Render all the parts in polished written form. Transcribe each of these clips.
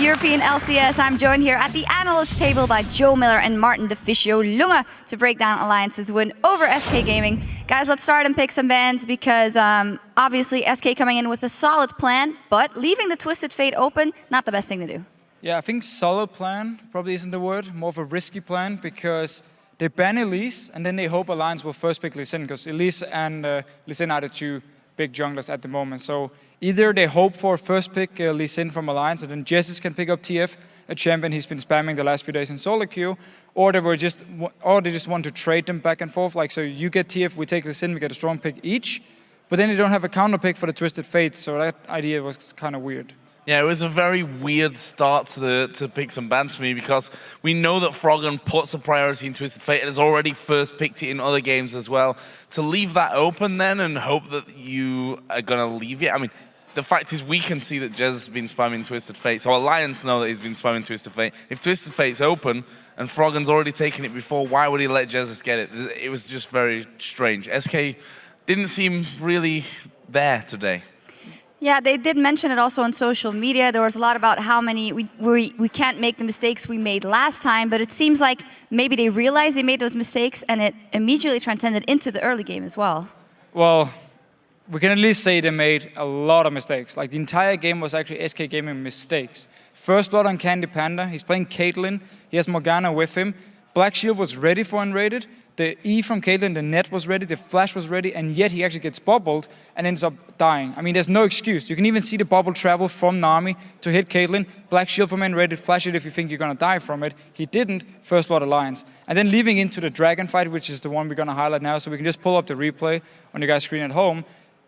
European LCS. I'm joined here at the Analyst table by Joe Miller and Martin Deficio Lunga to break down Alliance's win over SK Gaming. Guys, let's start and pick some bans because obviously SK coming in with a solid plan, but leaving the Twisted Fate open, not the best thing to do. Yeah, I think solid plan probably isn't the word, more of a risky plan because they ban Elise and then they hope Alliance will first pick Lee Sin because Elise and Lee Sin are the two big junglers at the moment. So either they hope for first pick Lee Sin from Alliance and then Jesus can pick up TF, a champion he's been spamming the last few days in solo queue, or they just want to trade them back and forth. Like, so you get TF, we take Lee Sin, we get a strong pick each, but then they don't have a counter pick for the Twisted Fate, so that idea was kind of weird. Yeah, it was a very weird start to pick some bans for me because we know that Froggen puts a priority in Twisted Fate and has already first picked it in other games as well. To leave that open then and hope that you are going to leave it, I mean, the fact is we can see that Jez has been spamming Twisted Fate, so Alliance know that he's been spamming Twisted Fate. If Twisted Fate's open and Froggen's already taken it before, why would he let Jez get it? It was just very strange. SK didn't seem really there today. Yeah, they did mention it also on social media. There was a lot about how many we can't make the mistakes we made last time, but it seems like maybe they realized they made those mistakes and it immediately transcended into the early game as well. Well, we can at least say they made a lot of mistakes. Like, the entire game was actually SK Gaming mistakes. First blood on Candy Panda, he's playing Caitlyn, he has Morgana with him. Black Shield was ready for unrated. The E from Caitlyn, the net was ready, the flash was ready, and yet he actually gets bubbled and ends up dying. I mean, there's no excuse. You can even see the bubble travel from Nami to hit Caitlyn. Black Shield from unrated, flash it if you think you're gonna die from it. He didn't, first blood Alliance. And then leaving into the Dragon fight, which is the one we're gonna highlight now, so we can just pull up the replay on your guys' screen at home.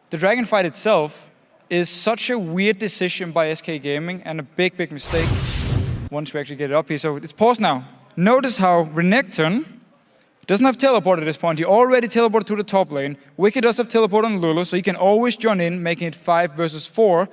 The Dragon fight itself is such a weird decision by SK Gaming and a big, big mistake once we actually get it up here. So it's paused now. Notice how Renekton doesn't have teleport at this point. He already teleported to the top lane. Wicked does have teleport on Lulu, so he can always join in, making it 5 versus 4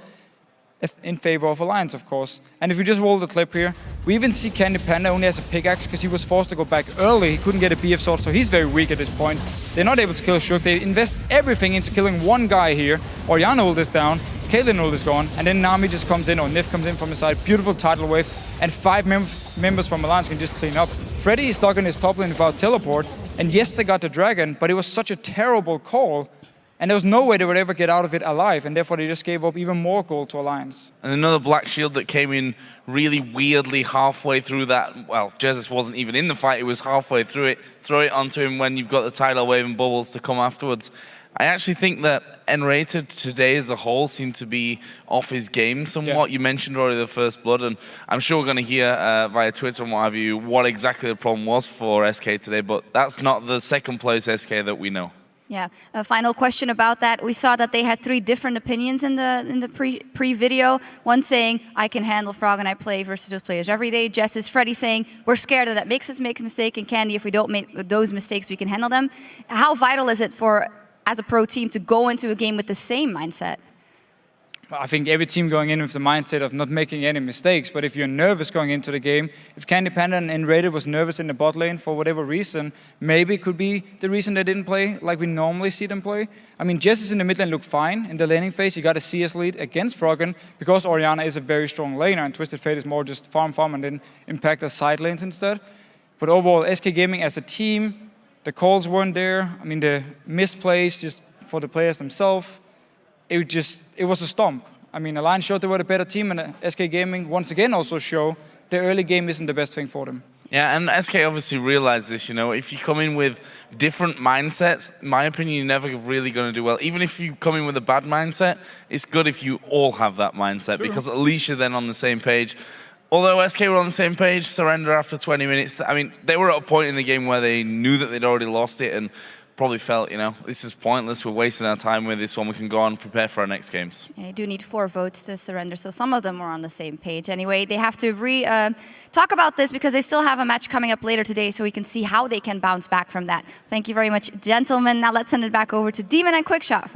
in favor of Alliance, of course. And if you just roll the clip here, we even see Candy Panda only has a pickaxe because he was forced to go back early. He couldn't get a BF sword, so he's very weak at this point. They're not able to kill Shook. They invest everything into killing one guy here. Orianna ult is down, Caitlyn ult is gone, and then Nami just comes in, or Nif comes in from his side. Beautiful tidal wave, and 5 members from Alliance can just clean up. Freddy is stuck in his top lane without teleport, and yes, they got the dragon, but it was such a terrible call, and there was no way they would ever get out of it alive, and therefore they just gave up even more gold to Alliance. And another Black Shield that came in really weirdly halfway through that. Well, Jesus wasn't even in the fight, it was halfway through it. Throw it onto him when you've got the tidal wave and bubbles to come afterwards. I actually think that N-rated today as a whole seemed to be off his game somewhat. Yeah. You mentioned already the first blood, and I'm sure we're going to hear via Twitter and what have you what exactly the problem was for SK today, but that's not the second place SK that we know. Yeah, a final question about that. We saw that they had 3 different opinions in the pre-video. One saying, I can handle Frog and I play versus those players every day. Jess is Freddy saying, we're scared that makes us make a mistake, and Candy, if we don't make those mistakes, we can handle them. How vital is it for, as a pro team, to go into a game with the same mindset? I think every team going in with the mindset of not making any mistakes, but if you're nervous going into the game, if Candy Panda and N-rated was nervous in the bot lane for whatever reason, maybe it could be the reason they didn't play like we normally see them play. I mean, Jess in the mid lane looked fine in the laning phase. He got a CS lead against Froggen because Orianna is a very strong laner and Twisted Fate is more just farm and then impact the side lanes instead. But overall, SK Gaming as a team, the calls weren't there. I mean, the misplays just for the players themselves. It was a stomp. I mean, Alliance showed they were the better team, and SK Gaming once again also show the early game isn't the best thing for them. Yeah, and SK obviously realized this, you know, if you come in with different mindsets, in my opinion, you're never really going to do well. Even if you come in with a bad mindset, it's good if you all have that mindset, True. Because at least you're then on the same page. Although SK were on the same page, surrender after 20 minutes. I mean, they were at a point in the game where they knew that they'd already lost it and probably felt, you know, this is pointless, we're wasting our time with this one, we can go on and prepare for our next games. Yeah, you do need 4 votes to surrender, so some of them were on the same page. Anyway, they have to talk about this because they still have a match coming up later today, so we can see how they can bounce back from that. Thank you very much, gentlemen. Now let's send it back over to Demon and QuickShot.